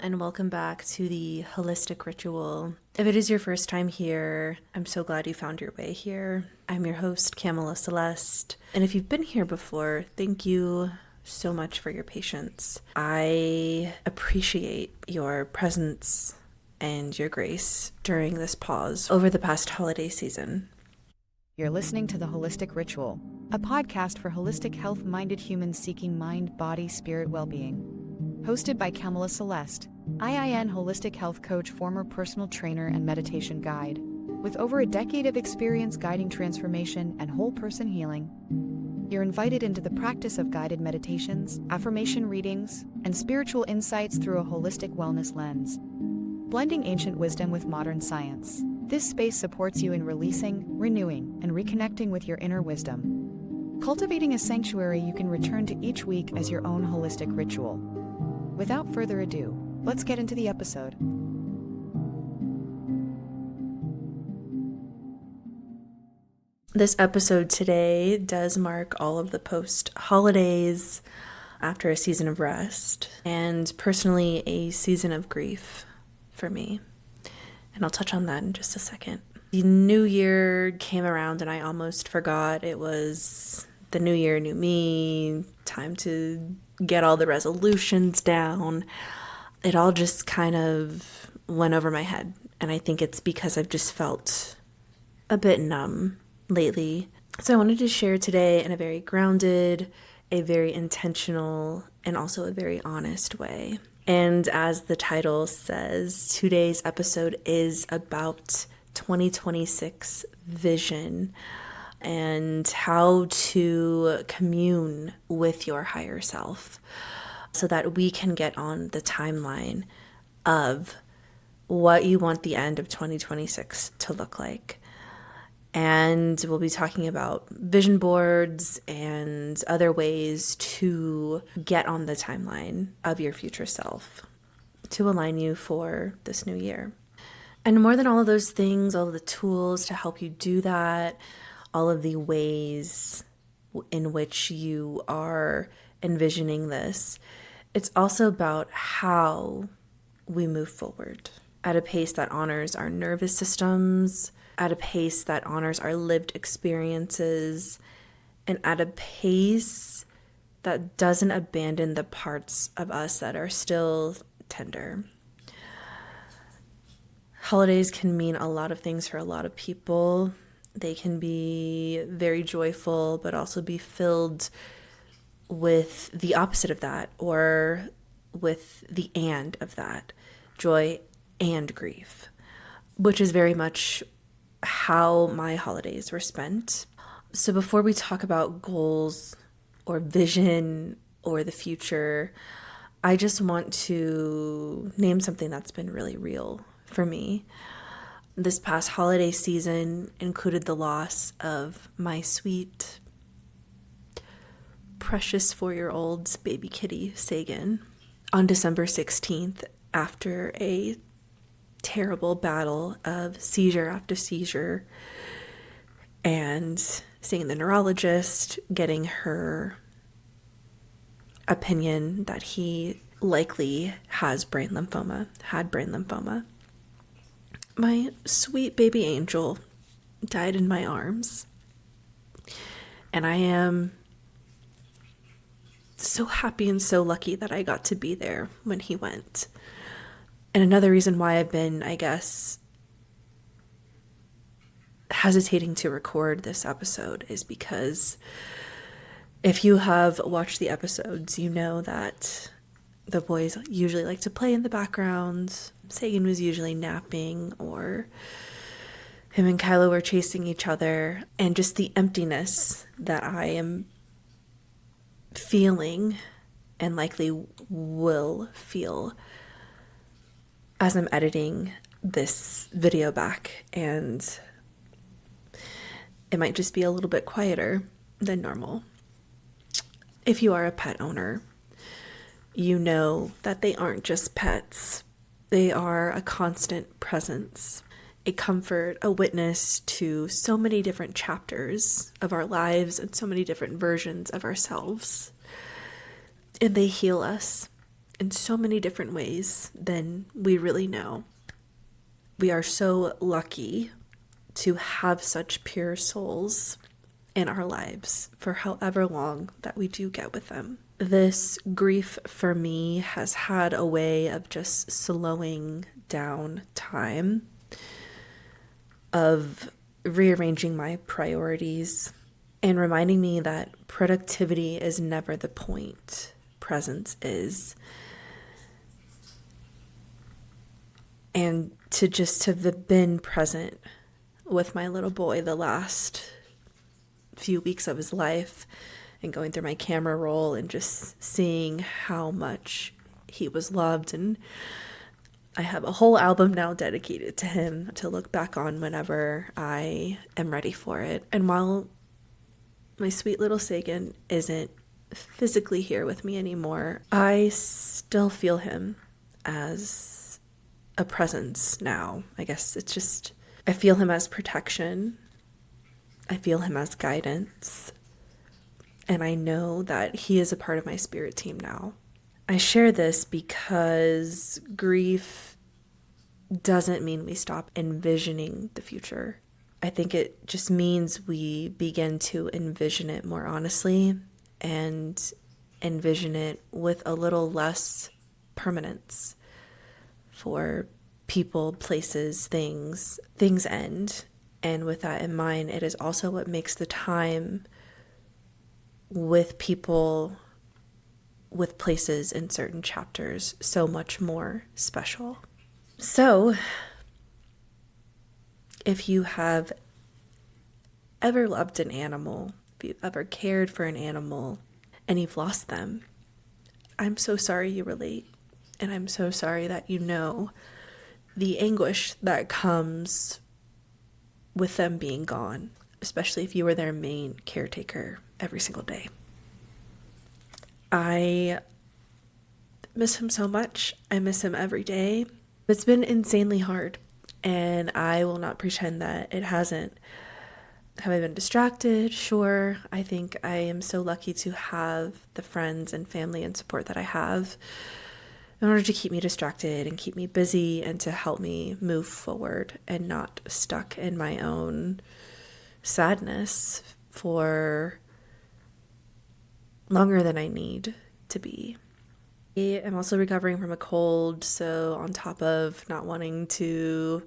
and welcome back to the Holistic Ritual. If it is your first time here, I'm so glad you found your way here. I'm your host, Kamela Celeste, and if you've been here before, thank you so much for your patience. I appreciate your presence and your grace during this pause over the past holiday season. You're listening to The Holistic Ritual, a podcast for holistic health-minded humans seeking mind, body, spirit well-being. Hosted by Kamela Celeste, IIN holistic health coach, former personal trainer, and meditation guide. With over a decade of experience guiding transformation and whole person healing, you're invited into the practice of guided meditations, affirmation readings, and spiritual insights through a holistic wellness lens. Blending ancient wisdom with modern science, this space supports you in releasing, renewing, and reconnecting with your inner wisdom. Cultivating a sanctuary you can return to each week as your own holistic ritual. Without further ado, let's get into the episode. This episode today does mark all of the post-holidays after a season of rest, and personally a season of grief for me. And I'll touch on that in just a second. The new year came around and I almost forgot it was the new year, new me, time to get all the resolutions down. It all just kind of went over my head. And I think it's because I've just felt a bit numb lately. So I wanted to share today in a very grounded, a very intentional, and also a very honest way. And as the title says, today's episode is about 2026 vision and how to commune with your higher self so that we can get on the timeline of what you want the end of 2026 to look like. And we'll be talking about vision boards and other ways to get on the timeline of your future self to align you for this new year. And more than all of those things, all of the tools to help you do that, all of the ways in which you are envisioning this, it's also about how we move forward at a pace that honors our nervous systems, at a pace that honors our lived experiences, and at a pace that doesn't abandon the parts of us that are still tender. Holidays can mean a lot of things for a lot of people. They can be very joyful, but also be filled with the opposite of that, or with the and of that, joy and grief, which is very much how my holidays were spent. So before we talk about goals or vision or the future, I just want to name something that's been really real for me. This past holiday season included the loss of my sweet, precious 4-year-old baby kitty, Sagan, on December 16th after a terrible battle of seizure after seizure, and seeing the neurologist, getting her opinion that he likely had brain lymphoma. My sweet baby angel died in my arms, and I am so happy and so lucky that I got to be there when he went. And another reason why I've been, I guess, hesitating to record this episode is because if you have watched the episodes, you know that the boys usually like to play in the background. Sagan was usually napping, or him and Kylo were chasing each other. And just the emptiness that I am feeling and likely will feel as I'm editing this video back, and it might just be a little bit quieter than normal. If you are a pet owner, you know that they aren't just pets. They are a constant presence, a comfort, a witness to so many different chapters of our lives and so many different versions of ourselves. And they heal us in so many different ways than we really know. We are so lucky to have such pure souls in our lives for however long that we do get with them. This grief for me has had a way of just slowing down time, of rearranging my priorities, and reminding me that productivity is never the point. Presence is. And to just have been present with my little boy the last few weeks of his life, and going through my camera roll and just seeing how much he was loved. And I have a whole album now dedicated to him to look back on whenever I am ready for it. And while my sweet little Sagan isn't physically here with me anymore, I still feel him as a presence now. I guess it's just, I feel him as protection. I feel him as guidance. And I know that he is a part of my spirit team now. I share this because grief doesn't mean we stop envisioning the future. I think it just means we begin to envision it more honestly and envision it with a little less permanence. For people, places, things end. And with that in mind, it is also what makes the time with people, with places in certain chapters so much more special. So, if you have ever loved an animal, if you've ever cared for an animal, and you've lost them, I'm so sorry you relate. And I'm so sorry that you know the anguish that comes with them being gone, especially if you were their main caretaker every single day. I miss him so much. I miss him every day. It's been insanely hard, and I will not pretend that it hasn't. Have I been distracted? Sure. I think I am so lucky to have the friends and family and support that I have in order to keep me distracted and keep me busy and to help me move forward and not stuck in my own sadness for longer than I need to be. I am also recovering from a cold, so on top of not wanting to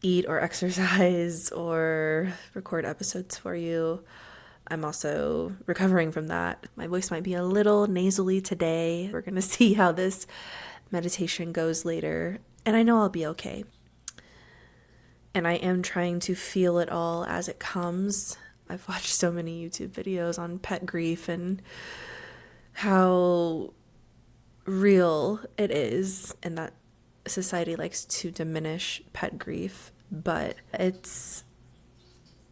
eat or exercise or record episodes for you, I'm also recovering from that. My voice might be a little nasally today. We're going to see how this meditation goes later, and I know I'll be okay. And I am trying to feel it all as it comes. I've watched so many YouTube videos on pet grief and how real it is, and that society likes to diminish pet grief, but it's,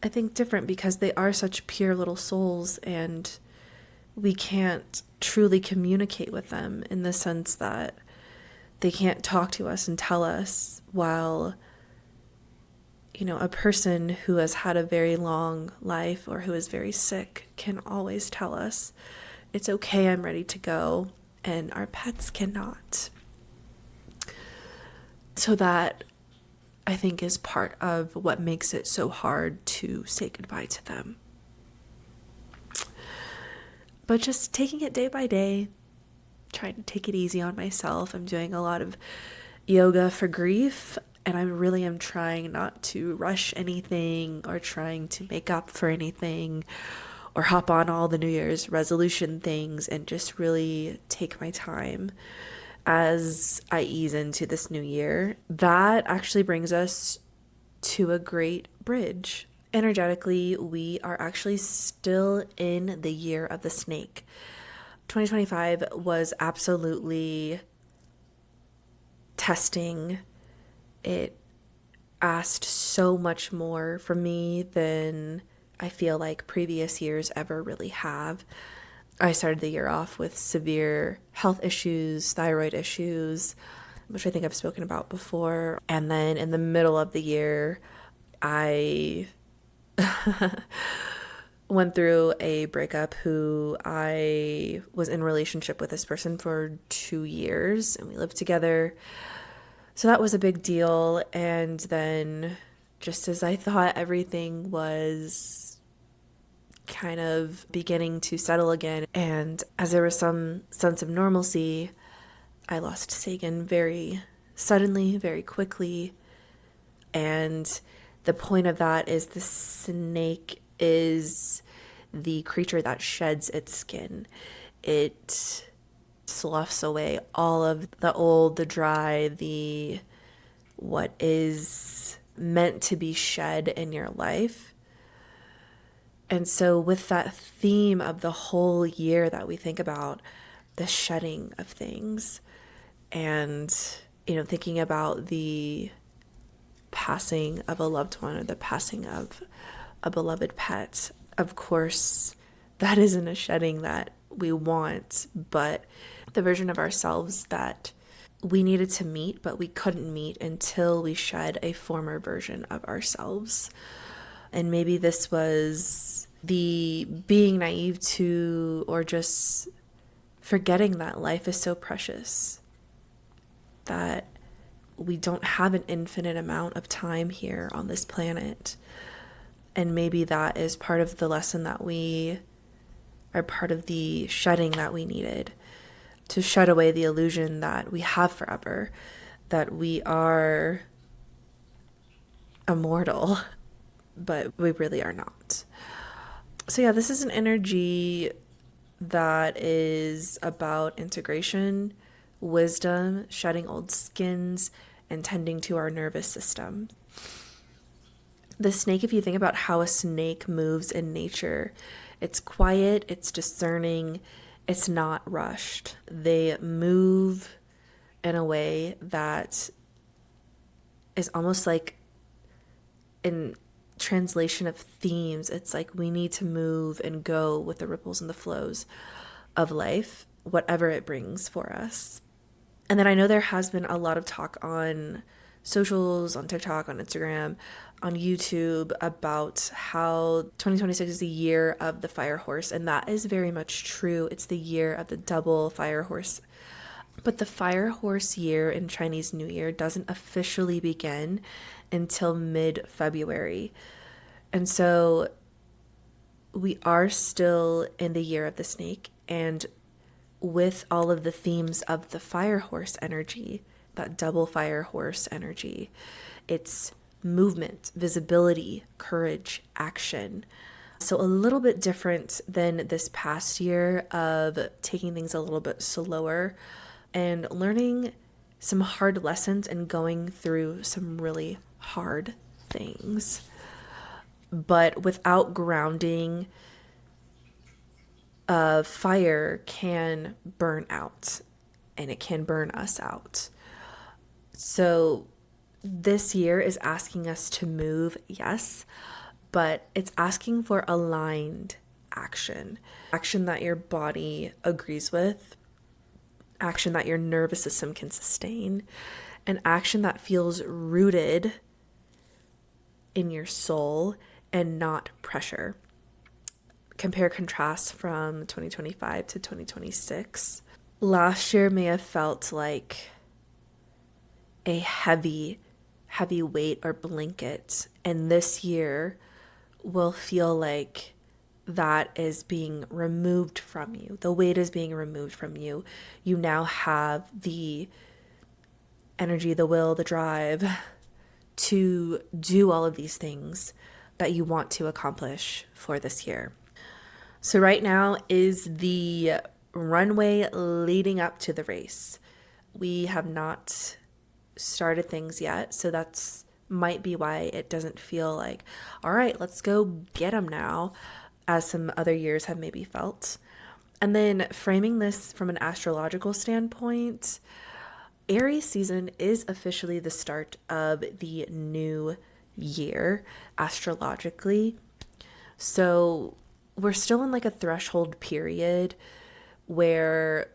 I think, different because they are such pure little souls, and we can't truly communicate with them in the sense that they can't talk to us and tell us, while, you know, a person who has had a very long life or who is very sick can always tell us, it's okay, I'm ready to go, and our pets cannot. So that, I think, is part of what makes it so hard to say goodbye to them. But just taking it day by day, trying to take it easy on myself. I'm doing a lot of yoga for grief, and I really am trying not to rush anything or trying to make up for anything or hop on all the New Year's resolution things, and just really take my time as I ease into this new year. That actually brings us to a great bridge. Energetically, we are actually still in the year of the snake. 2025 was absolutely testing. It asked so much more from me than I feel like previous years ever really have. I started the year off with severe health issues, thyroid issues, which I think I've spoken about before. And then in the middle of the year, I went through a breakup. Who I was in a relationship with this person for 2 years, and we lived together. So that was a big deal. And then just as I thought everything was kind of beginning to settle again, and as there was some sense of normalcy, I lost Sagan very suddenly, very quickly. And the point of that is the snake is the creature that sheds its skin. It sloughs away all of the old, the dry, the what is meant to be shed in your life. And so with that theme of the whole year that we think about, the shedding of things, and thinking about the passing of a loved one or the passing of a beloved pet, of course that isn't a shedding that we want, but the version of ourselves that we needed to meet but we couldn't meet until we shed a former version of ourselves. And maybe this was the being naive to, or just forgetting that life is so precious, that we don't have an infinite amount of time here on this planet. And maybe that is part of the lesson that we are part of the shedding that we needed to shed away the illusion that we have forever, that we are immortal, but we really are not. So yeah, this is an energy that is about integration, wisdom, shedding old skins, and tending to our nervous system. The snake, if you think about how a snake moves in nature, it's quiet, it's discerning, it's not rushed. They move in a way that is almost like in translation of themes. It's like we need to move and go with the ripples and the flows of life, whatever it brings for us. And then I know there has been a lot of talk on socials, on TikTok, on Instagram, on YouTube about how 2026 is the year of the fire horse. And that is very much true. It's the year of the double fire horse. But the fire horse year in Chinese New Year doesn't officially begin until mid-February. And so we are still in the year of the snake, and with all of the themes of the fire horse energy, that double fire horse energy, it's movement, visibility, courage, action. So a little bit different than this past year of taking things a little bit slower and learning some hard lessons and going through some really hard things. But without grounding, fire can burn out, and it can burn us out. So this year is asking us to move, yes, but it's asking for aligned action. Action that your body agrees with, action that your nervous system can sustain, and action that feels rooted in your soul and not pressure. Compare contrast from 2025 to 2026. Last year may have felt like a heavy weight or blanket, and this year will feel like that is being removed from you. The weight is being removed from you. You now have the energy, the will, the drive to do all of these things that you want to accomplish for this year. So right now is the runway leading up to the race. We have not started things yet, so that's might be why it doesn't feel like, all right, let's go get them now, as some other years have maybe felt. And then framing this from an astrological standpoint, Aries season is officially the start of the new year astrologically. So we're still in like a threshold period where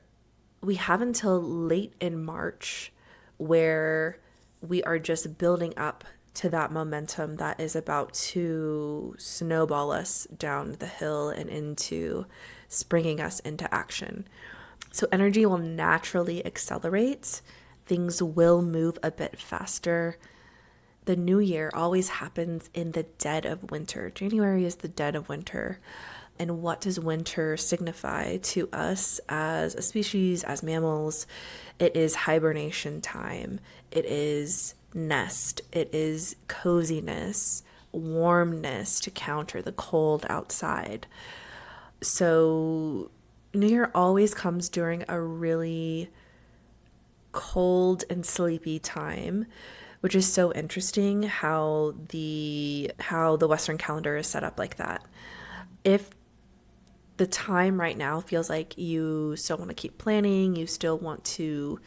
we have until late in March where we are just building up to that momentum that is about to snowball us down the hill and into springing us into action. So energy will naturally accelerate. Things will move a bit faster. The new year always happens in the dead of winter. January is the dead of winter. And what does winter signify to us as a species, as mammals? It is hibernation time. It is nest. It is coziness, warmness to counter the cold outside. So New Year always comes during a really cold and sleepy time, which is so interesting how the Western calendar is set up like that. If the time right now feels like you still want to keep planning, you still want to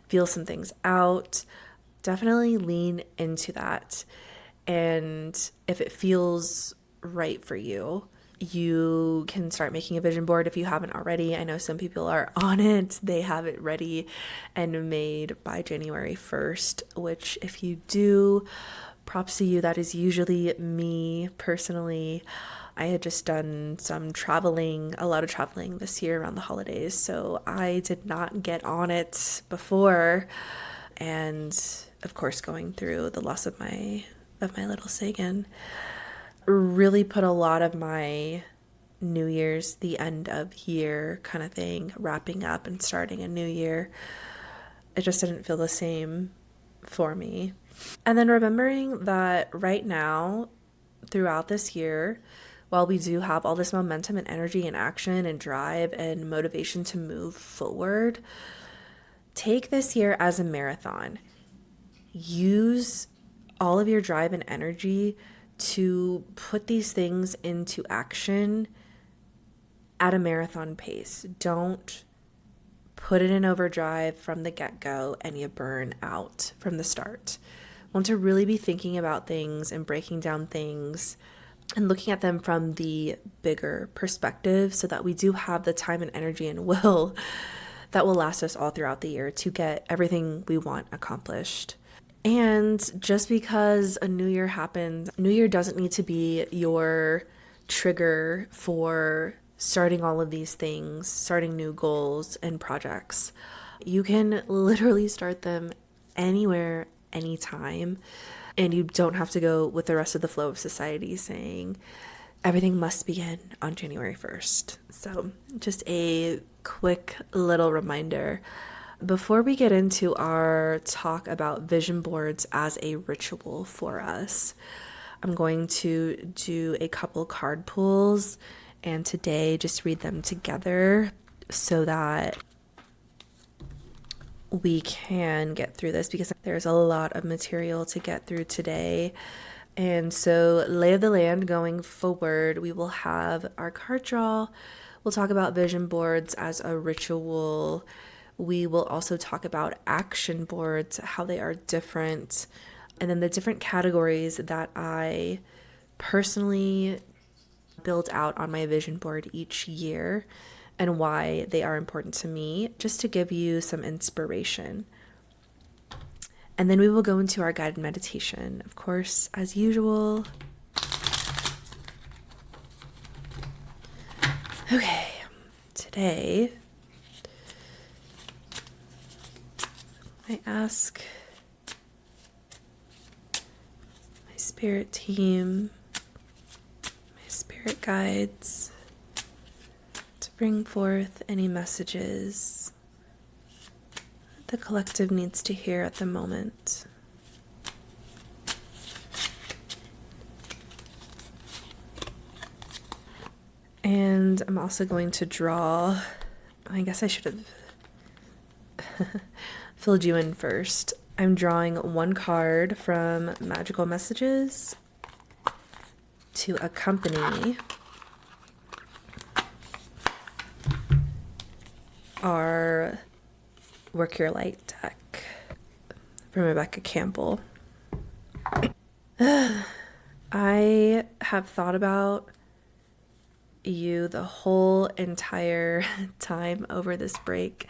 feel some things out, definitely lean into that. And if it feels right for you, you can start making a vision board if you haven't already. I know some people are on it. They have it ready and made by January 1st, which if you do, props to you. That is usually me personally. I had just done a lot of traveling this year around the holidays, so I did not get on it before. And of course, going through the loss of my little Sagan really put a lot of my New Year's, the end of year kind of thing, wrapping up and starting a new year. It just didn't feel the same for me. And then remembering that right now, throughout this year, while we do have all this momentum and energy and action and drive and motivation to move forward, take this year as a marathon. Use all of your drive and energy to put these things into action at a marathon pace. Don't put it in overdrive from the get-go and you burn out from the start. Want to really be thinking about things and breaking down things and looking at them from the bigger perspective so that we do have the time and energy and will that will last us all throughout the year to get everything we want accomplished. And just because a new year happens, New Year doesn't need to be your trigger for starting all of these things, starting new goals and projects. You can literally start them anywhere, anytime. And you don't have to go with the rest of the flow of society saying everything must begin on January 1st. So just a quick little reminder. Before we get into our talk about vision boards as a ritual for us, I'm going to do a couple card pulls and today just read them together so that we can get through this because there's a lot of material to get through today. And so lay of the land going forward, we will have our card draw. We'll talk about vision boards as a ritual. We will also talk about action boards, how they are different, and then the different categories that I personally build out on my vision board each year and why they are important to me, just to give you some inspiration. And then we will go into our guided meditation, of course, as usual. Okay, today I ask my spirit team, my spirit guides, to bring forth any messages the collective needs to hear at the moment. And I'm also going to draw, I guess I should have filled you in first. I'm drawing one card from Magical Messages to accompany our Work Your Light deck from Rebecca Campbell. I have thought about you the whole entire time over this break.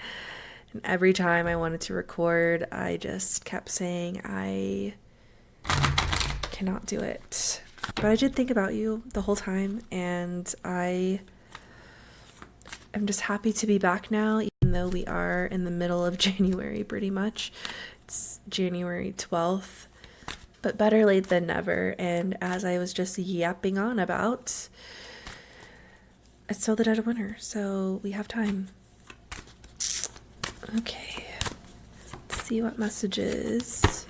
And every time I wanted to record, I just kept saying, I cannot do it. But I did think about you the whole time, and I am just happy to be back now, even though we are in the middle of January pretty much. It's January 12th, but better late than never. And as I was just yapping on about, it's still the dead of winter, so we have time. Okay, let's see what messages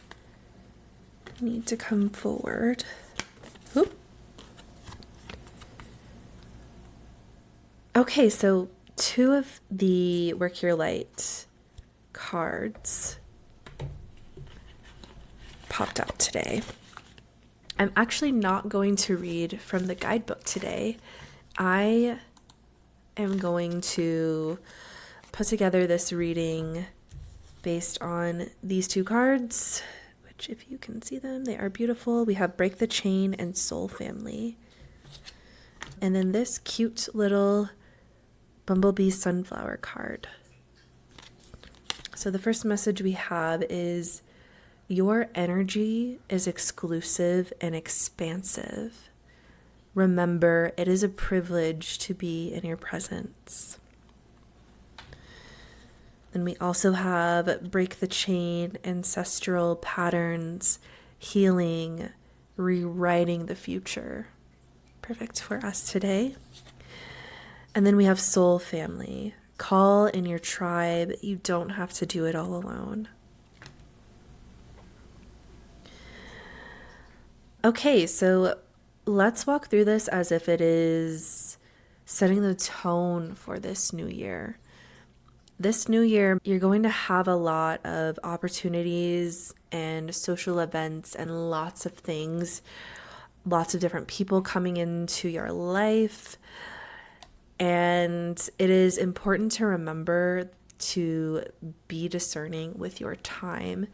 need to come forward. Oop. Okay, so 2 of the Work Your Light cards popped out today. I'm actually not going to read from the guidebook today. I am going to put together this reading based on these 2 cards, which if you can see them, they are beautiful. We have Break the Chain and Soul Family. And then this cute little Bumblebee Sunflower card. So the first message we have is, your energy is exclusive and expansive. Remember, it is a privilege to be in your presence. Then we also have Break the Chain, Ancestral Patterns, Healing, Rewriting the Future. Perfect for us today. And then we have Soul Family. Call in your tribe. You don't have to do it all alone. Okay, so let's walk through this as if it is setting the tone for this new year. This new year, you're going to have a lot of opportunities and social events and lots of things, lots of different people coming into your life. And it is important to remember to be discerning with your time,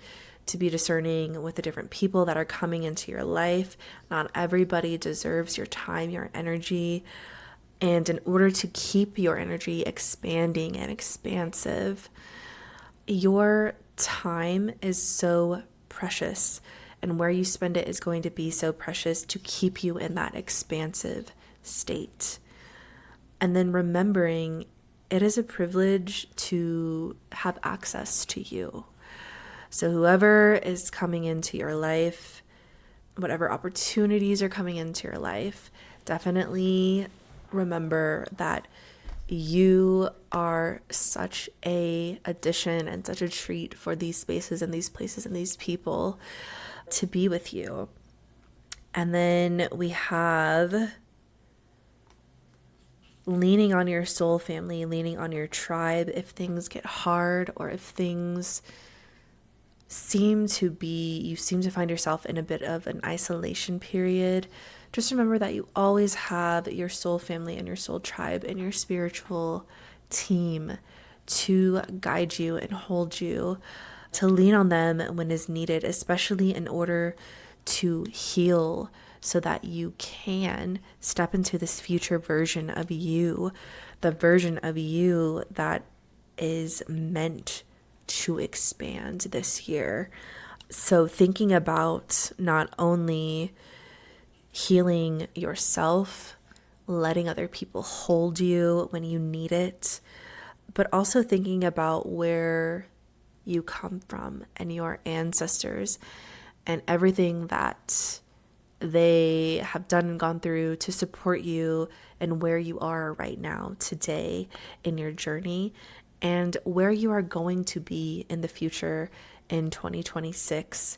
to be discerning with the different people that are coming into your life. Not everybody deserves your time, your energy. And in order to keep your energy expanding and expansive, your time is so precious, and where you spend it is going to be so precious to keep you in that expansive state. And then remembering it is a privilege to have access to you. So whoever is coming into your life, whatever opportunities are coming into your life, definitely remember that you are such a addition and such a treat for these spaces and these places and these people to be with you. And then we have leaning on your soul family, leaning on your tribe. If things get hard, or if things you seem to find yourself in a bit of an isolation period, just remember that you always have your soul family and your soul tribe and your spiritual team to guide you and hold you, to lean on them when is needed, especially in order to heal, so that you can step into this future version of you, the version of you that is meant to expand this year. So thinking about not only healing yourself, letting other people hold you when you need it, but also thinking about where you come from and your ancestors and everything that they have done and gone through to support you, and where you are right now today in your journey, and where you are going to be in the future in 2026.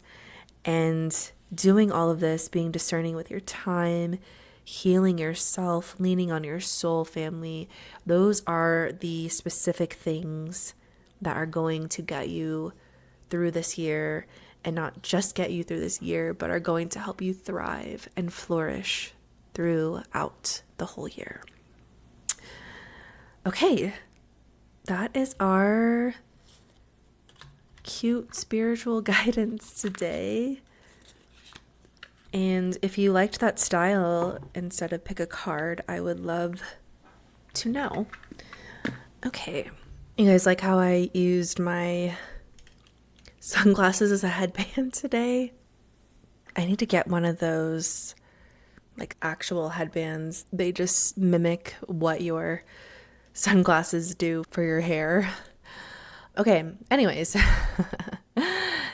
And doing all of this, being discerning with your time, healing yourself, leaning on your soul family, those are the specific things that are going to get you through this year. And not just get you through this year, but are going to help you thrive and flourish throughout the whole year. Okay, that is our cute spiritual guidance today. And if you liked that style instead of pick a card, I would love to know. Okay, you guys like how I used my sunglasses as a headband today? I need to get one of those like actual headbands. They just mimic what your sunglasses do for your hair. Okay, anyways,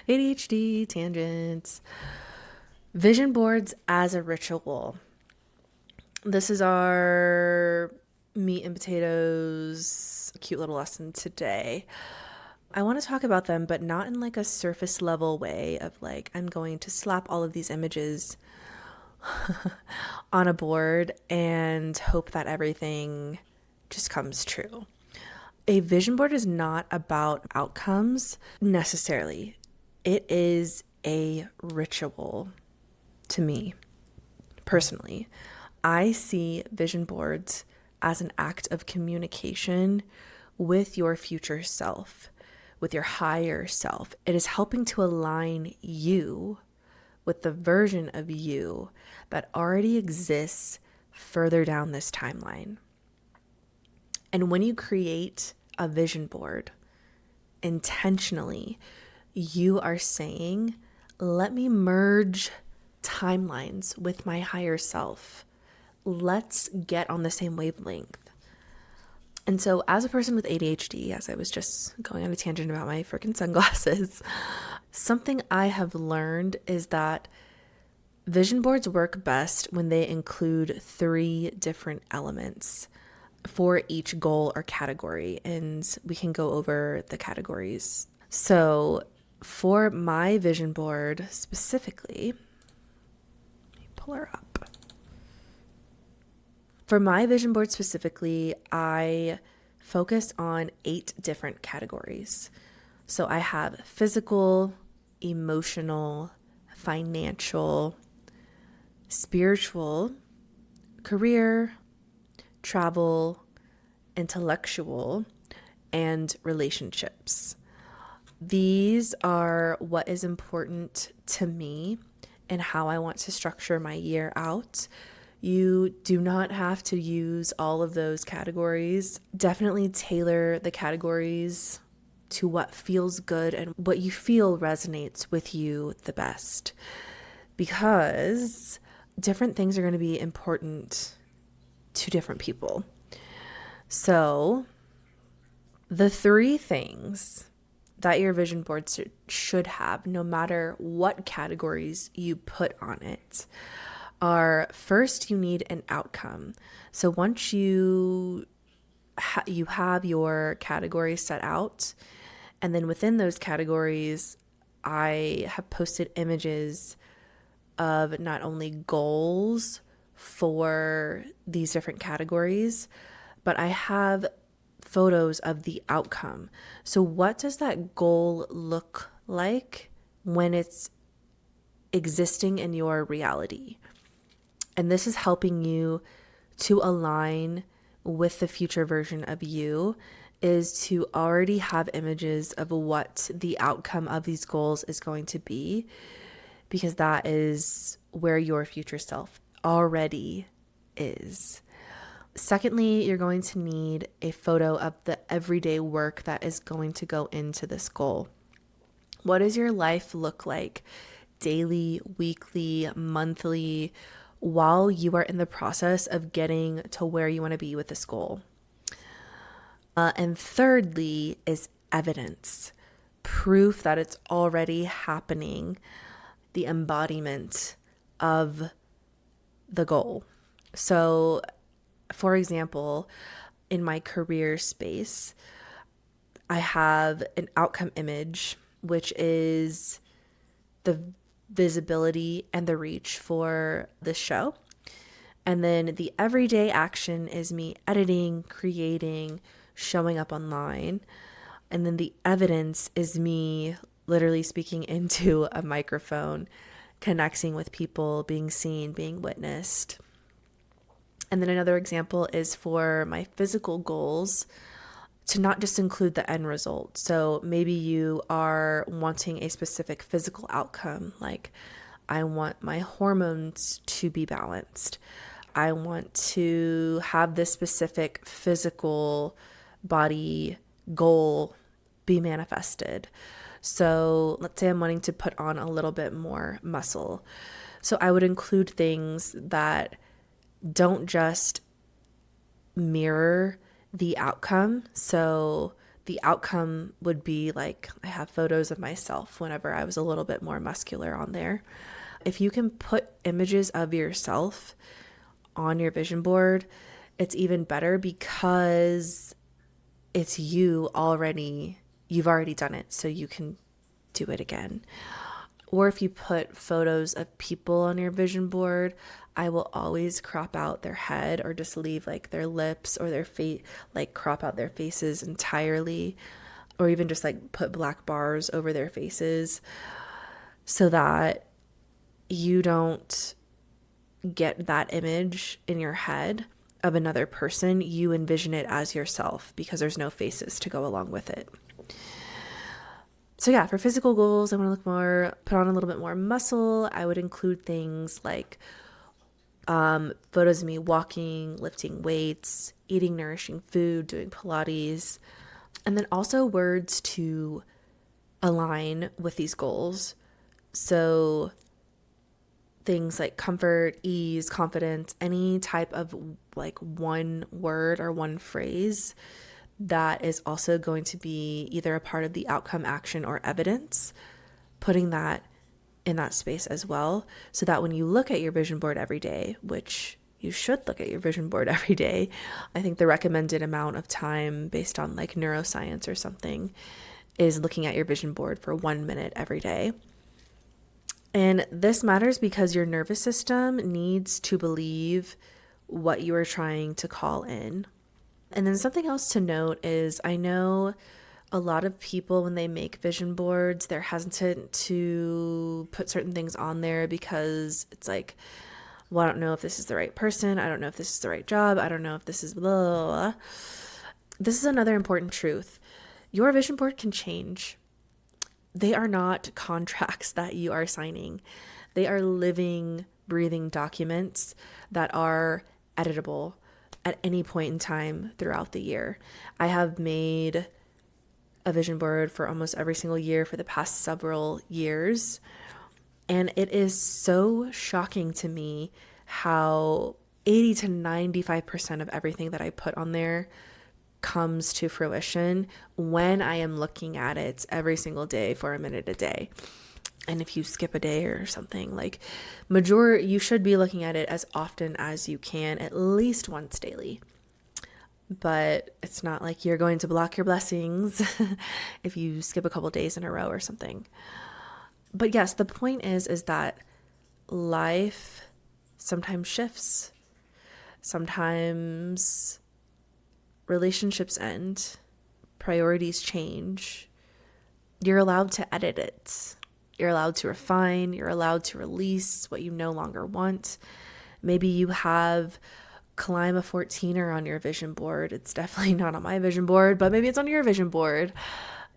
ADHD tangents. Vision boards as a ritual. This is our meat and potatoes cute little lesson today. I want to talk about them, but not in like a surface level way of like, I'm going to slap all of these images on a board and hope that everything just comes true. A vision board is not about outcomes necessarily. It is a ritual to me personally. I see vision boards as an act of communication with your future self, with your higher self. It is helping to align you with the version of you that already exists further down this timeline. And when you create a vision board intentionally, you are saying, let me merge timelines with my higher self. Let's get on the same wavelength. And so as a person with ADHD, as I was just going on a tangent about my freaking sunglasses, something I have learned is that vision boards work best when they include 3 different elements for each goal or category. And we can go over the categories. So for my vision board specifically, let me pull her up. For my vision board specifically, I focus on 8 different categories. So I have physical, emotional, financial, spiritual, career, travel, intellectual, and relationships. These are what is important to me and how I want to structure my year out. You do not have to use all of those categories. Definitely tailor the categories to what feels good and what you feel resonates with you the best, because different things are going to be important to different people. So the 3 things that your vision board should have, no matter what categories you put on it, are first, you need an outcome. So once you have your categories set out, and then within those categories, I have posted images of not only goals for these different categories, but I have photos of the outcome. So what does that goal look like when it's existing in your reality? And this is helping you to align with the future version of you, is to already have images of what the outcome of these goals is going to be, because that is where your future self already is. Secondly, you're going to need a photo of the everyday work that is going to go into this goal. What does your life look like daily, weekly, monthly, while you are in the process of getting to where you want to be with this goal? And thirdly is evidence, proof that it's already happening, the embodiment of the goal. So, for example, in my career space, I have an outcome image, which is the visibility and the reach for the show. And then the everyday action is me editing, creating, showing up online. And then the evidence is me literally speaking into a microphone, connecting with people, being seen, being witnessed. And then another example is for my physical goals, to not just include the end result. So maybe you are wanting a specific physical outcome, like I want my hormones to be balanced. I want to have this specific physical body goal be manifested. So let's say I'm wanting to put on a little bit more muscle. So I would include things that don't just mirror the outcome. So the outcome would be like, I have photos of myself whenever I was a little bit more muscular on there. If you can put images of yourself on your vision board, it's even better because it's you already, you've already done it, so you can do it again. Or if you put photos of people on your vision board, I will always crop out their head or just leave like their lips or their face, like crop out their faces entirely, or even just like put black bars over their faces so that you don't get that image in your head of another person. You envision it as yourself because there's no faces to go along with it. So yeah, for physical goals, I want to look more, put on a little bit more muscle. I would include things like photos of me walking, lifting weights, eating nourishing food, doing Pilates, and then also words to align with these goals. So things like comfort, ease, confidence, any type of like one word or one phrase that is also going to be either a part of the outcome, action, or evidence, putting that in that space as well, so that when you look at your vision board every day, which you should look at your vision board every day, I think the recommended amount of time based on like neuroscience or something is looking at your vision board for 1 minute every day. And this matters because your nervous system needs to believe what you are trying to call in. And then something else to note is I know a lot of people, when they make vision boards, they're hesitant to put certain things on there because it's like, well, I don't know if this is the right person. I don't know if this is the right job. I don't know if this is blah, blah, blah. This is another important truth. Your vision board can change. They are not contracts that you are signing. They are living, breathing documents that are editable at any point in time throughout the year. I have made a vision board for almost every single year for the past several years. And it is so shocking to me how 80 to 95% of everything that I put on there comes to fruition when I am looking at it every single day for a minute a day. And if you skip a day or something, like you should be looking at it as often as you can, at least once daily. But it's not like you're going to block your blessings if you skip a couple days in a row or something. But yes, the point is that life sometimes shifts. Sometimes relationships end, priorities change. You're allowed to edit it. You're allowed to refine. You're allowed to release what you no longer want. Maybe you have climb a 14er on your vision board. It's definitely not on my vision board, but maybe it's on your vision board.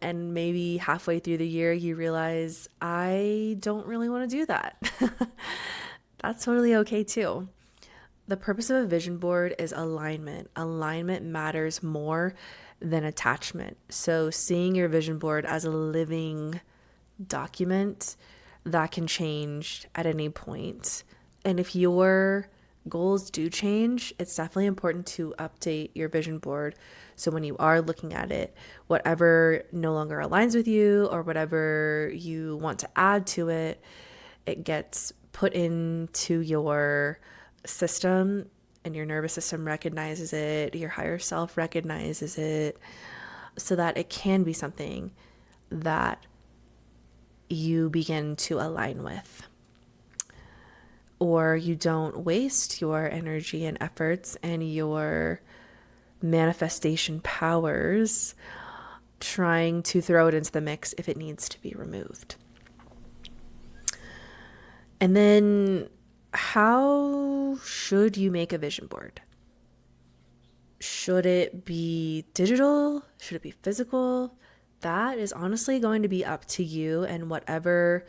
And maybe halfway through the year, you realize, I don't really want to do that. That's totally okay too. The purpose of a vision board is alignment. Alignment matters more than attachment. So seeing your vision board as a living document that can change at any point. And if your goals do change, it's definitely important to update your vision board. So when you are looking at it, whatever no longer aligns with you or whatever you want to add to it, it gets put into your system and your nervous system recognizes it, your higher self recognizes it, so that it can be something that you begin to align with. Or you don't waste your energy and efforts and your manifestation powers trying to throw it into the mix if it needs to be removed. And then, how should you make a vision board? Should it be digital? Should it be physical? That is honestly going to be up to you and whatever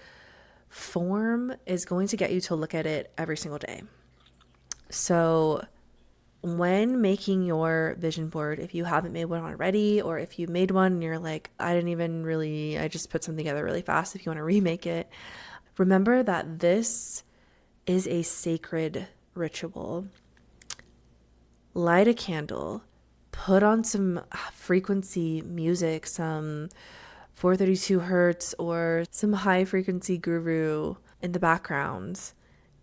form is going to get you to look at it every single day. So when making your vision board, if you haven't made one already, or if you made one and you're like, I just put something together really fast, if you want to remake it, remember that this is a sacred ritual. Light a candle, put on some frequency music, some 432 hertz or some high frequency guru in the background,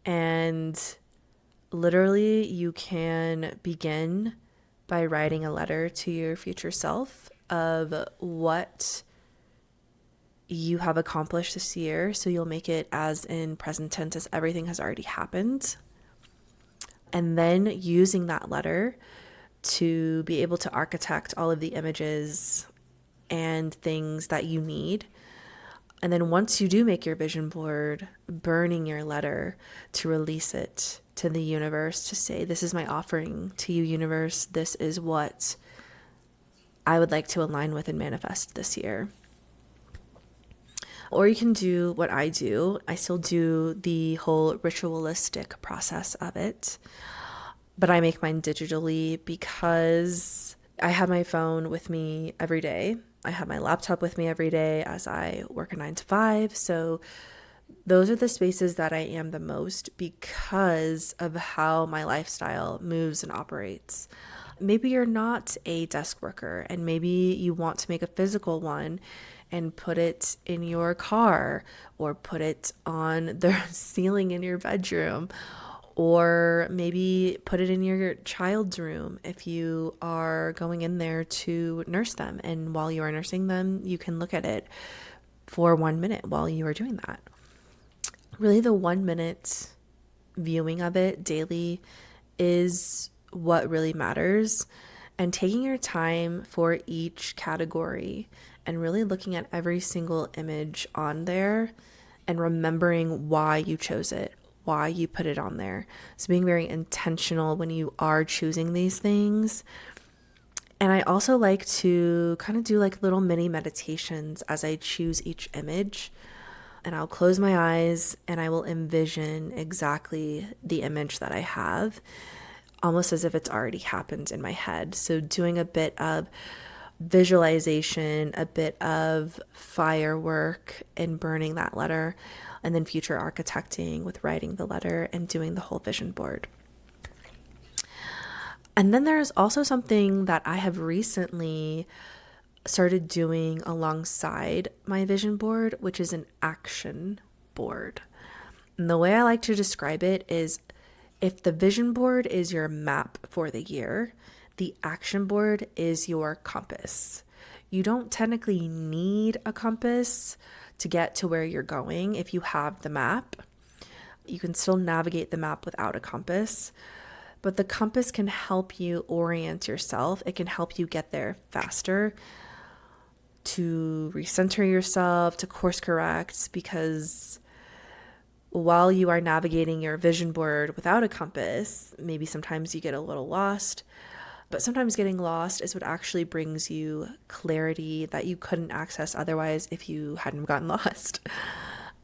and literally, you can begin by writing a letter to your future self of what you have accomplished this year. So you'll make it as in present tense as everything has already happened. And then using that letter to be able to architect all of the images and things that you need. And then once you do make your vision board, burning your letter to release it to the universe, to say, this is my offering to you, universe. This is what I would like to align with and manifest this year. Or you can do what I do. I still do the whole ritualistic process of it, but I make mine digitally because I have my phone with me every day. I have my laptop with me every day as I work a 9 to 5. So those are the spaces that I am the most because of how my lifestyle moves and operates. Maybe you're not a desk worker and maybe you want to make a physical one and put it in your car or put it on the ceiling in your bedroom, or maybe put it in your child's room if you are going in there to nurse them. And while you are nursing them, you can look at it for 1 minute while you are doing that. Really, the 1 minute viewing of it daily is what really matters. And taking your time for each category and really looking at every single image on there and remembering why you chose it, why you put it on there. So being very intentional when you are choosing these things. And I also like to kind of do like little mini meditations as I choose each image. And I'll close my eyes and I will envision exactly the image that I have, almost as if it's already happened in my head. So doing a bit of visualization, a bit of firework and burning that letter, and then future architecting with writing the letter and doing the whole vision board. And then there's also something that I have recently started doing alongside my vision board, which is an action board. And the way I like to describe it is, if the vision board is your map for the year, the action board is your compass. You don't technically need a compass to get to where you're going if you have the map. You can still navigate the map without a compass, but the compass can help you orient yourself. It can help you get there faster, to recenter yourself, to course correct, because while you are navigating your vision board without a compass, maybe sometimes you get a little lost, but sometimes getting lost is what actually brings you clarity that you couldn't access otherwise if you hadn't gotten lost.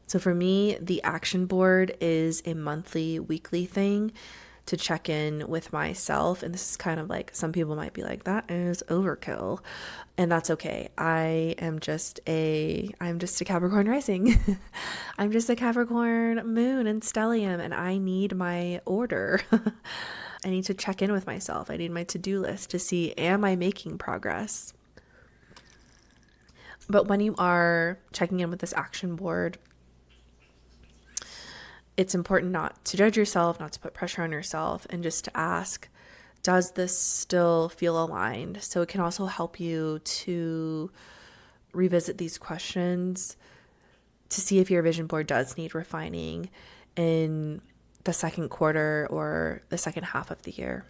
So for me, the action board is a monthly, weekly thing to check in with myself. And this is kind of like, some people might be like, that is overkill. And that's okay. I'm just a Capricorn rising. I'm just a Capricorn moon and stellium, and I need my order. I need to check in with myself. I need my to-do list to see, am I making progress? But when you are checking in with this action board, it's important not to judge yourself, not to put pressure on yourself, and just to ask, does this still feel aligned? So it can also help you to revisit these questions to see if your vision board does need refining in the second quarter or the second half of the year.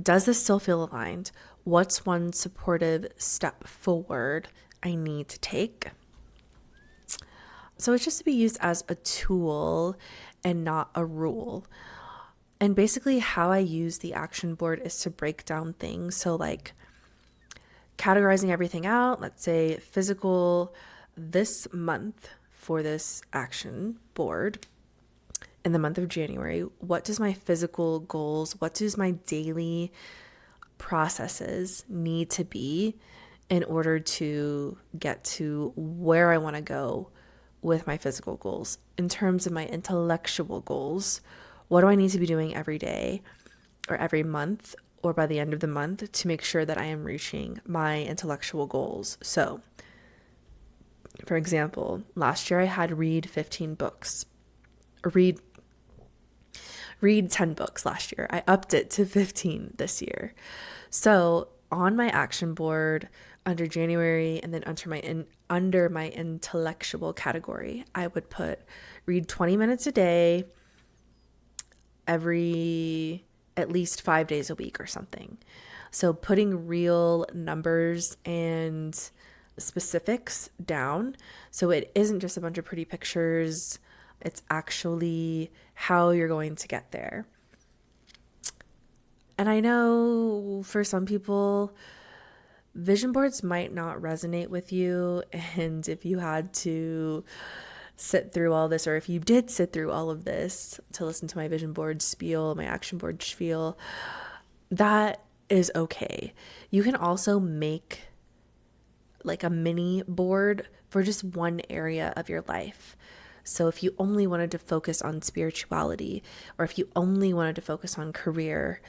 Does this still feel aligned? What's one supportive step forward I need to take? So it's just to be used as a tool and not a rule. And basically how I use the action board is to break down things. So like categorizing everything out, let's say physical this month for this action board in the month of January, what does my physical goals, what does my daily processes need to be in order to get to where I want to go with my physical goals? In terms of my intellectual goals, what do I need to be doing every day or every month or by the end of the month to make sure that I am reaching my intellectual goals? So, for example, last year I had read 15 books. Read 10 books last year. I upped it to 15 this year. So on my action board under January and then under my intellectual category, I would put read 20 minutes a day every at least 5 days a week or something. So putting real numbers and specifics down. So it isn't just a bunch of pretty pictures. It's actually how you're going to get there. And I know for some people, vision boards might not resonate with you. And if you had to sit through all this, or if you did sit through all of this to listen to my vision board spiel, my action board spiel, that is okay. You can also make like a mini board for just one area of your life. So if you only wanted to focus on spirituality, or if you only wanted to focus on career,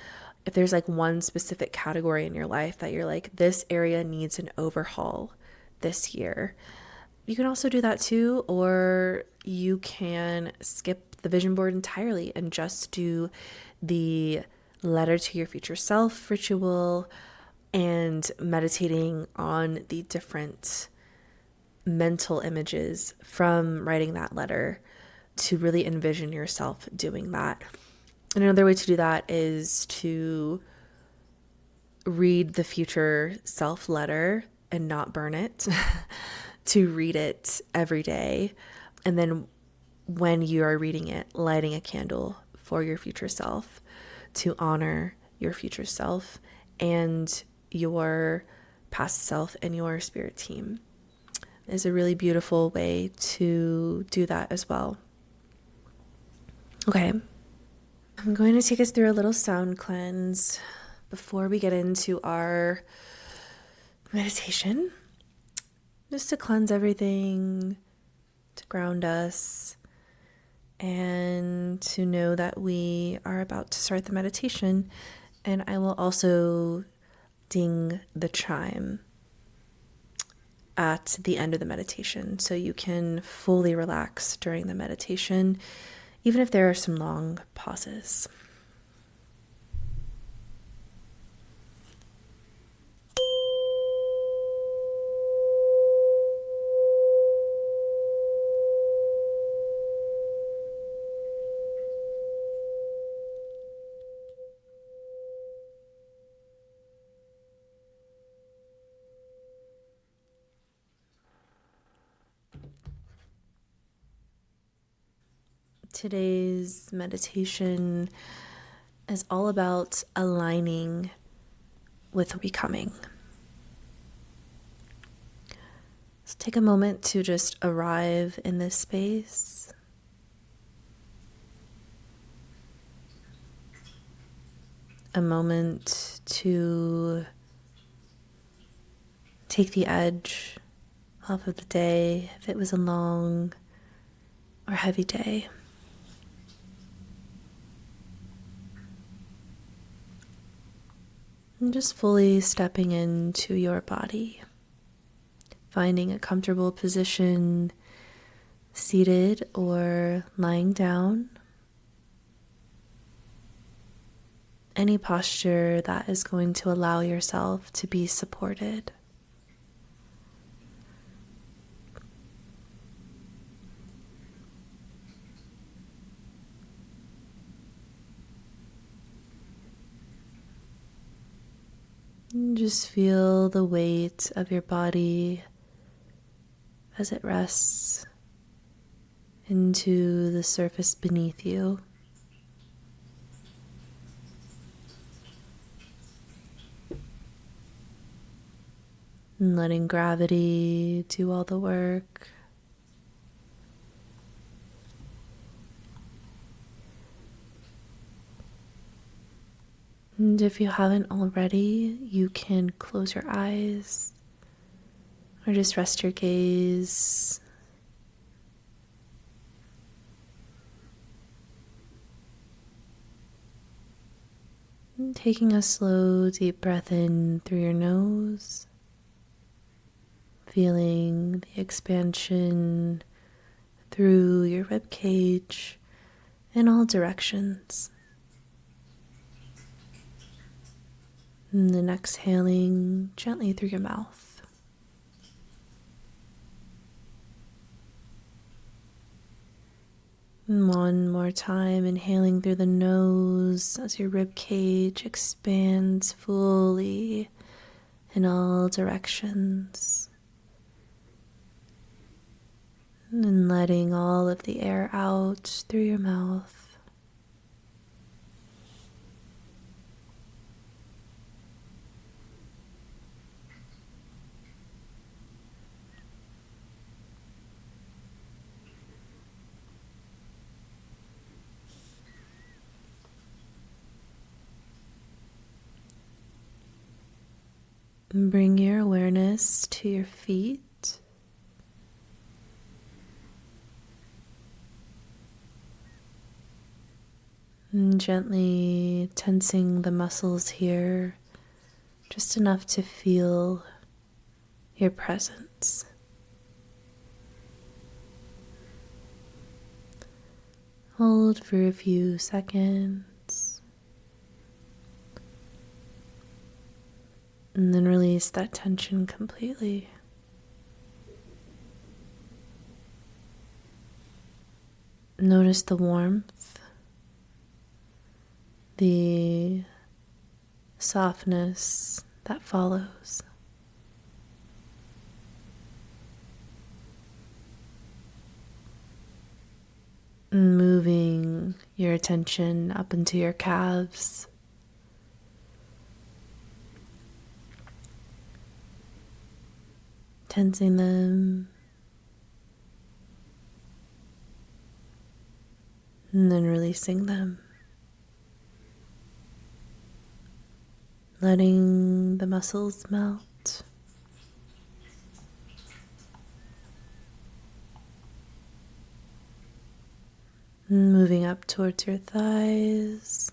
if there's like one specific category in your life that you're like, this area needs an overhaul this year, you can also do that too. Or you can skip the vision board entirely and just do the letter to your future self ritual and meditating on the different mental images from writing that letter to really envision yourself doing that. And another way to do that is to read the future self letter and not burn it, to read it every day. And then when you are reading it, lighting a candle for your future self to honor your future self and your past self and your spirit team is a really beautiful way to do that as well. Okay, I'm going to take us through a little sound cleanse before we get into our meditation, just to cleanse everything, to ground us, and to know that we are about to start the meditation. And I will also ding the chime at the end of the meditation so you can fully relax during the meditation, even if there are some long pauses. Today's meditation is all about aligning with becoming. So take a moment to just arrive in this space. A moment to take the edge off of the day if it was a long or heavy day. And just fully stepping into your body, finding a comfortable position, seated or lying down. Any posture that is going to allow yourself to be supported. And just feel the weight of your body as it rests into the surface beneath you. And letting gravity do all the work. And if you haven't already, you can close your eyes or just rest your gaze. And taking a slow, deep breath in through your nose, feeling the expansion through your rib cage in all directions. And then exhaling gently through your mouth. And one more time, inhaling through the nose as your rib cage expands fully in all directions. And then letting all of the air out through your mouth. And bring your awareness to your feet. And gently tensing the muscles here, just enough to feel your presence. Hold for a few seconds. And then release that tension completely. Notice the warmth, the softness that follows. Moving your attention up into your calves. Tensing them. And then releasing them. Letting the muscles melt. And moving up towards your thighs.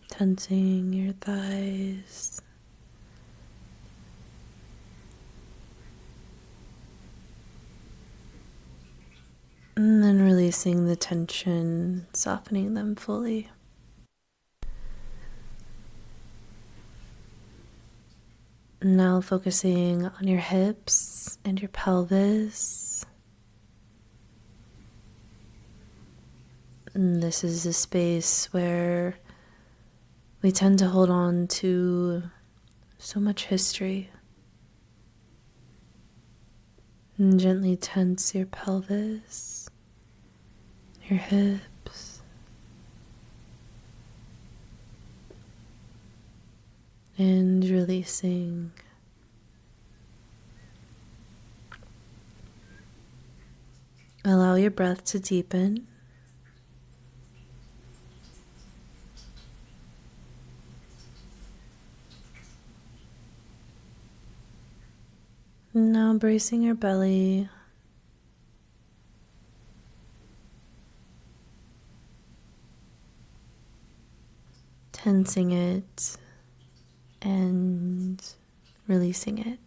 Tensing your thighs. And then releasing the tension, softening them fully. Now focusing on your hips and your pelvis. And this is a space where we tend to hold on to so much history. And gently tense your pelvis, your hips, and releasing. Allow your breath to deepen. Now bracing your belly. Tensing it and releasing it.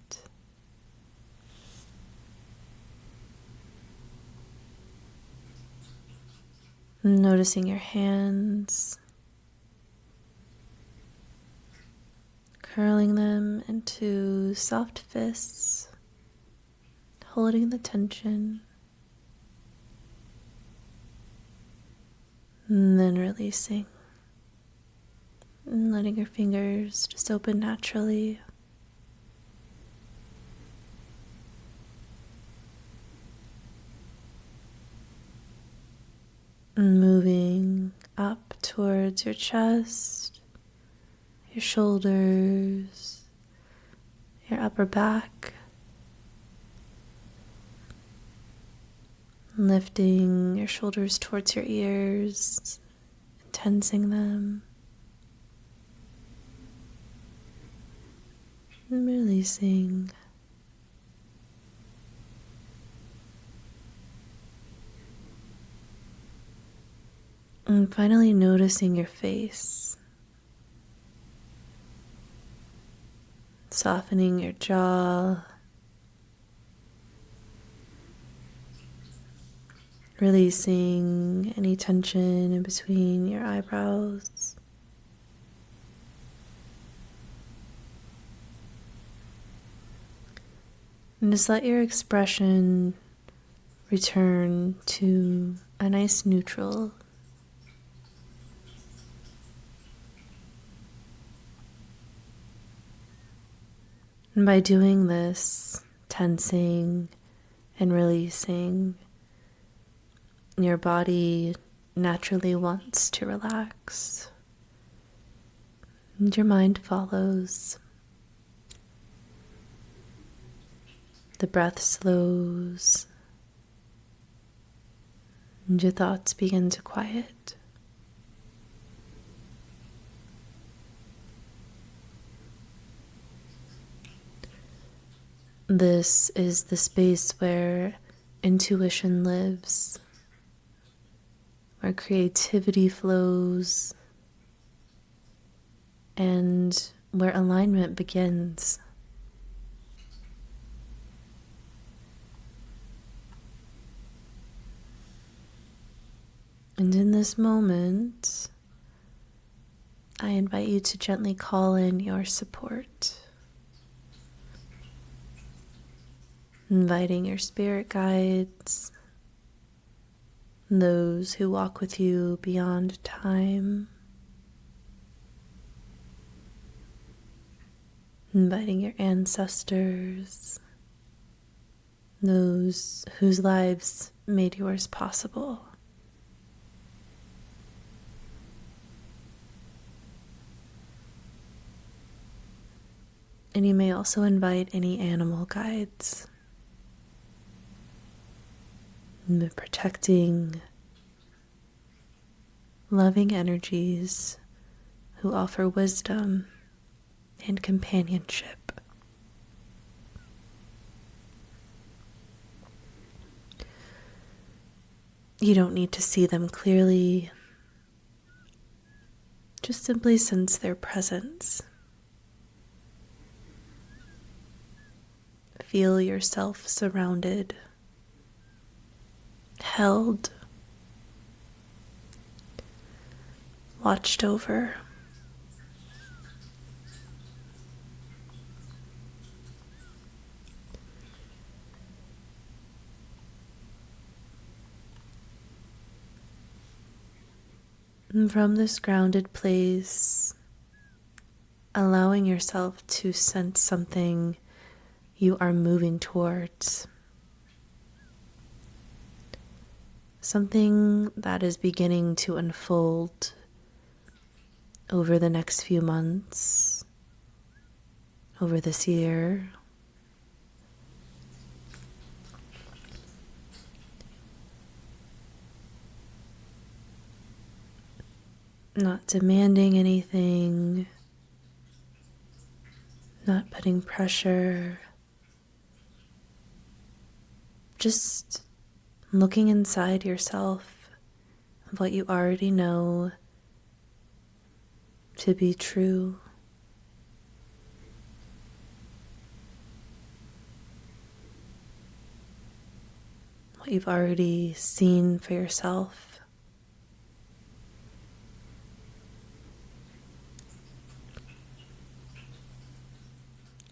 Noticing your hands, curling them into soft fists, holding the tension, and then releasing, and letting your fingers just open naturally. And moving up towards your chest, your shoulders, your upper back. Lifting your shoulders towards your ears, tensing them, and releasing. And finally noticing your face, softening your jaw, releasing any tension in between your eyebrows. And just let your expression return to a nice neutral. And by doing this, tensing and releasing, your body naturally wants to relax, and your mind follows. The breath slows, and your thoughts begin to quiet. This is the space where intuition lives, where creativity flows, and where alignment begins. And in this moment, I invite you to gently call in your support, inviting your spirit guides, those who walk with you beyond time, inviting your ancestors, those whose lives made yours possible. And you may also invite any animal guides, the protecting, loving energies who offer wisdom and companionship. You don't need to see them clearly, just simply sense their presence. Feel yourself surrounded, held, watched over. And from this grounded place, allowing yourself to sense something you are moving towards. Something that is beginning to unfold over the next few months, over this year. Not demanding anything, not putting pressure, just looking inside yourself of what you already know to be true. What you've already seen for yourself.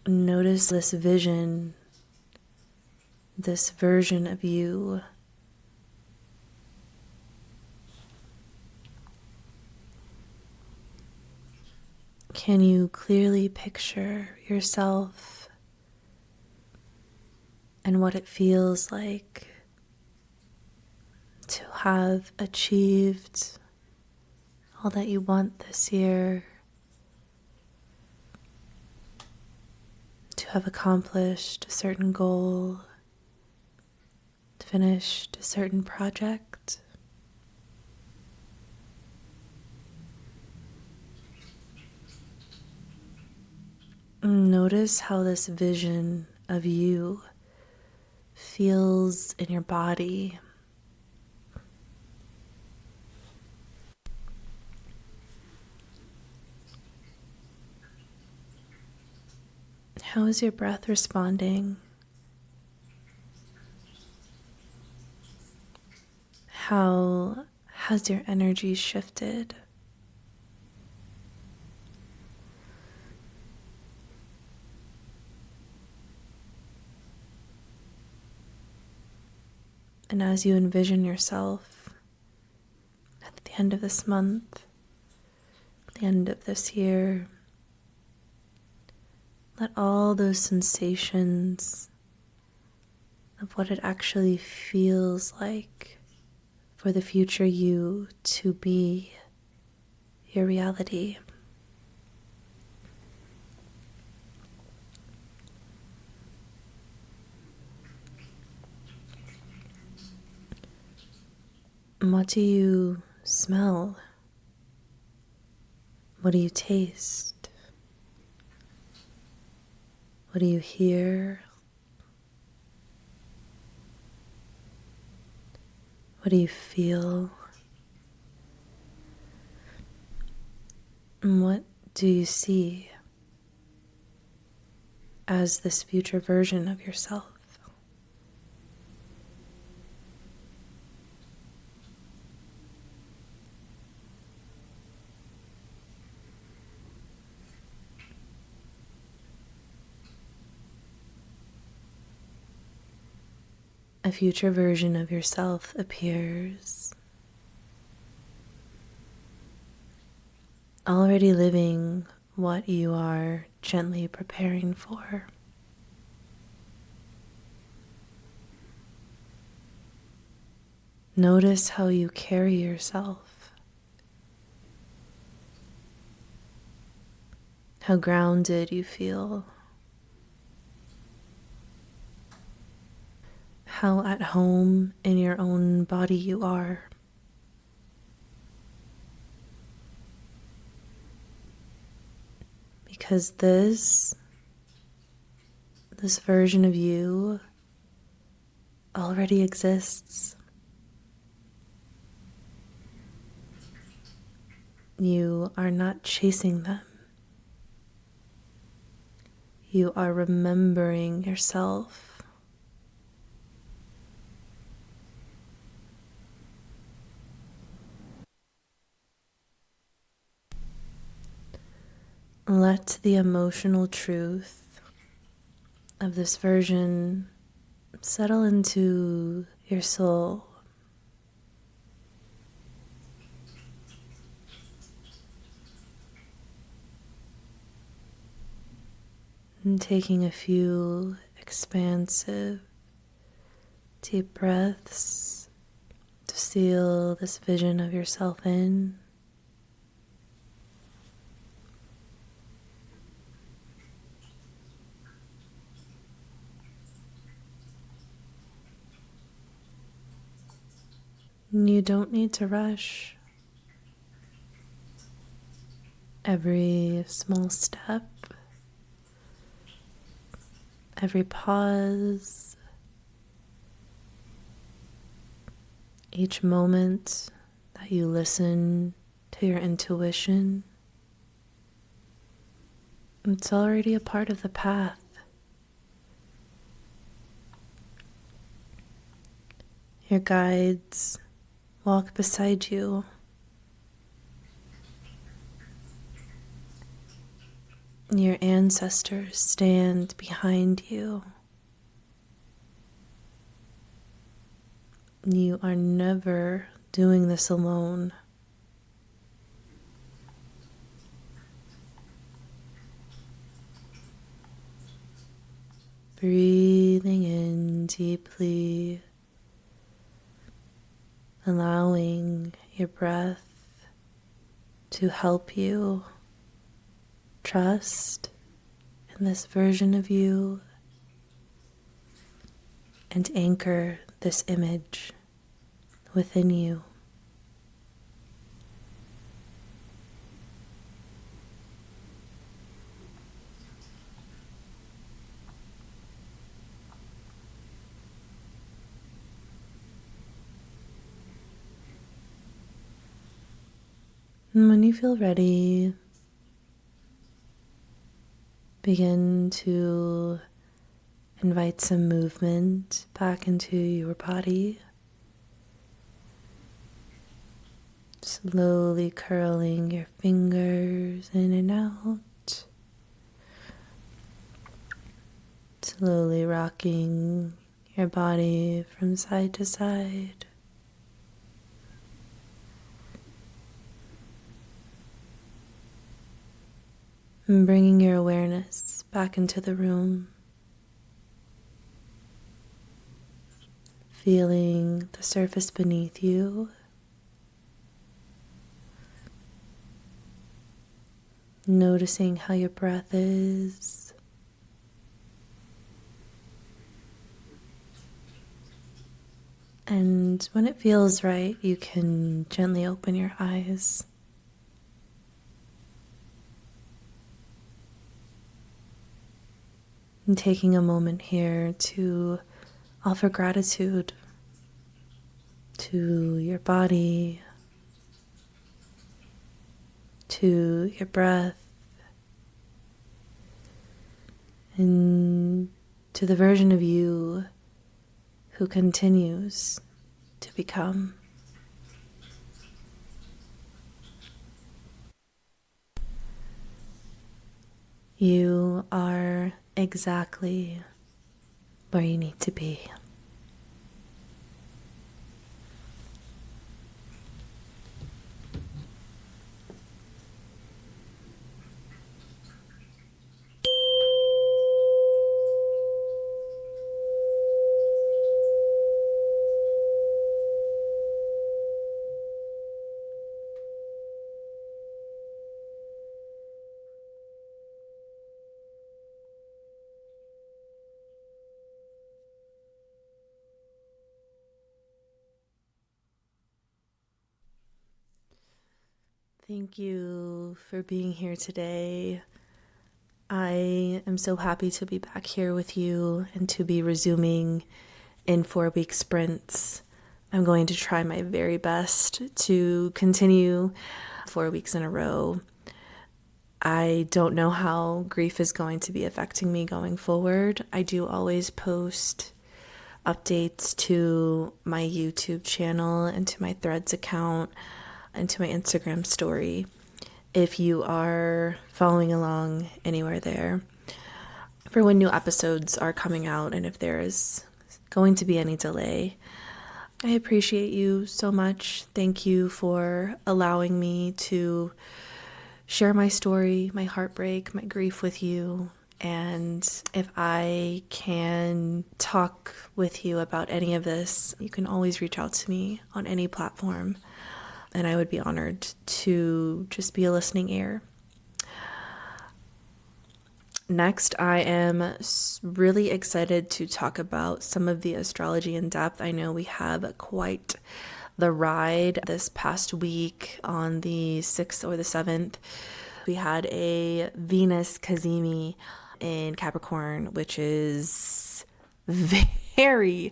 Notice this vision, this version of you. Can you clearly picture yourself and what it feels like to have achieved all that you want this year, to have accomplished a certain goal, to finished a certain project. Notice how this vision of you feels in your body. How is your breath responding? How has your energy shifted? And as you envision yourself at the end of this month, the end of this year, let all those sensations of what it actually feels like for the future you to be your reality. What do you smell? What do you taste? What do you hear? What do you feel? And what do you see as this future version of yourself? A future version of yourself appears, already living what you are gently preparing for. Notice how you carry yourself, how grounded you feel, how at home in your own body you are. Because this version of you already exists. You are not chasing them. You are remembering yourself. Let the emotional truth of this version settle into your soul. And taking a few expansive, deep breaths to seal this vision of yourself in. You don't need to rush. Every small step, every pause, each moment that you listen to your intuition, it's already a part of the path. Your guides walk beside you. Your ancestors stand behind you. You are never doing this alone. Breathing in deeply, allowing your breath to help you trust in this version of you and anchor this image within you. And when you feel ready, begin to invite some movement back into your body. Slowly curling your fingers in and out. Slowly rocking your body from side to side. And bringing your awareness back into the room. Feeling the surface beneath you. Noticing how your breath is. And when it feels right, you can gently open your eyes. And taking a moment here to offer gratitude to your body, to your breath, and to the version of you who continues to become. You are exactly where you need to be. Thank you for being here today. I am so happy to be back here with you and to be resuming in 4-week sprints. I'm going to try my very best to continue 4 weeks in a row. I don't know how grief is going to be affecting me going forward. I do always post updates to my YouTube channel and to my Threads account and to my Instagram story if you are following along anywhere there for when new episodes are coming out and if there is going to be any delay. I appreciate you so much. Thank you for allowing me to share my story, my heartbreak, my grief with you. And if I can talk with you about any of this, you can always reach out to me on any platform. And I would be honored to just be a listening ear. Next, I am really excited to talk about some of the astrology in depth. I know we have quite the ride this past week on the 6th or the 7th. We had a Venus Cazimi in Capricorn, which is very,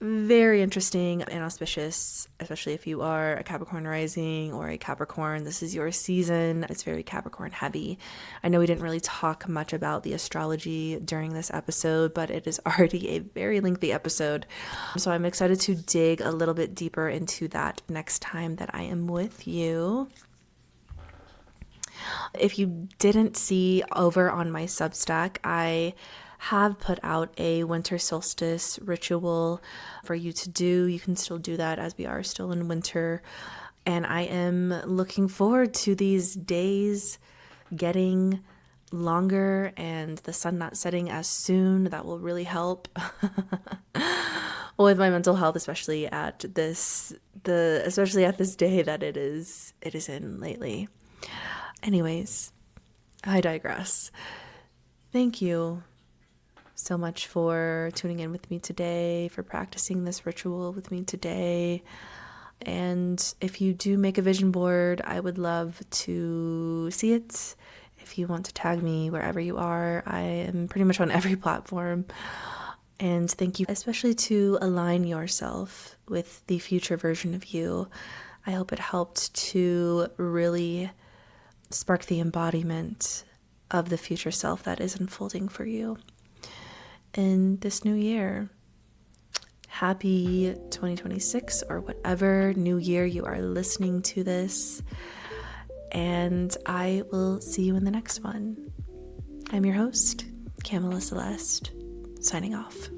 very interesting and auspicious, especially if you are a Capricorn rising or a Capricorn. This is your season. It's very Capricorn heavy. I know we didn't really talk much about the astrology during this episode, but it is already a very lengthy episode. So I'm excited to dig a little bit deeper into that next time that I am with you. If you didn't see over on my Substack, I have put out a winter solstice ritual for you to do. You can still do that as we are still in winter. And I am looking forward to these days getting longer and the sun not setting as soon. That will really help with my mental health, especially at this day that it is in lately. Anyways, I digress. Thank you so much for tuning in with me today, for practicing this ritual with me today. And if you do make a vision board, I would love to see it. If you want to tag me wherever you are, I am pretty much on every platform. And thank you, especially to align yourself with the future version of you. I hope it helped to really spark the embodiment of the future self that is unfolding for you in this new year. Happy 2026 or whatever new year you are listening to this. And I will see you in the next one. I'm your host, Kamela Celeste, signing off.